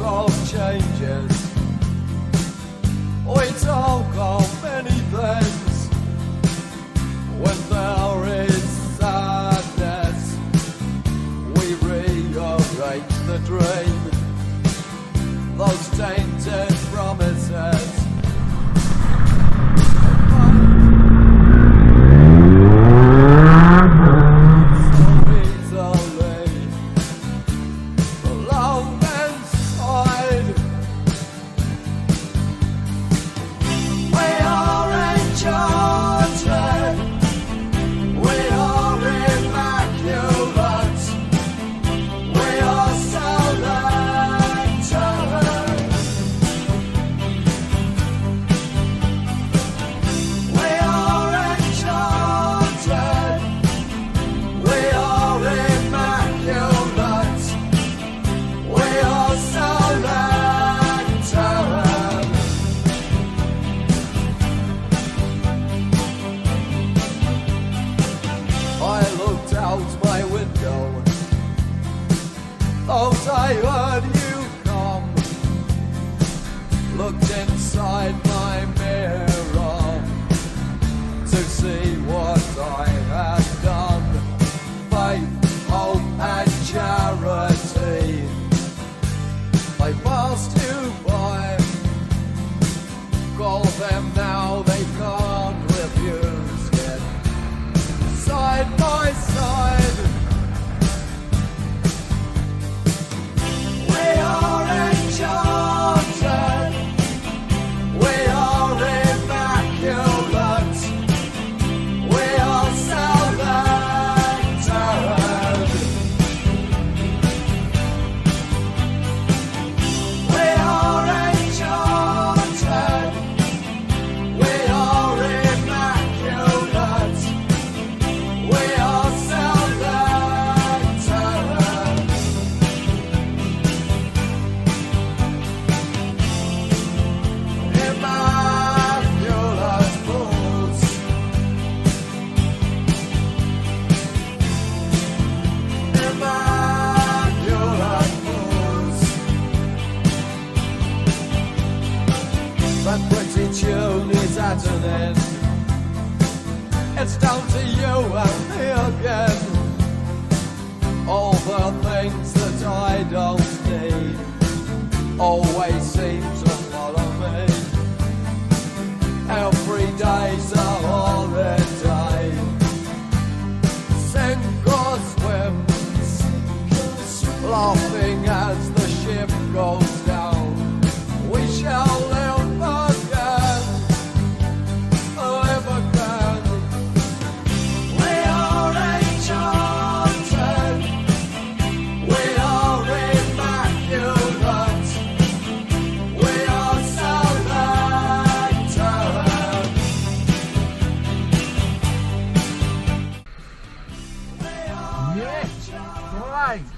world changes. We talk of many things when there is sadness. We rearrange the dream, those tainted promises. Out my window, thought I heard you come, looked inside my mirror to see what I had done. Faith, hope and charity, I passed you by, call them now, they can't refuse it. Side by side, we are enchanted, we are immaculate, we are self-entered. We are enchanted, we are immaculate, we are immaculate fools. Immaculate fools. That pretty tune is at an end. It's down to you and me again. All the things that I don't need always seem to follow me. Every day's a holiday. Sink or swim, laughing as the ship goes down. We shall live again, live again. We are enchanted, we are immaculate, we are self-entered. Yes, right.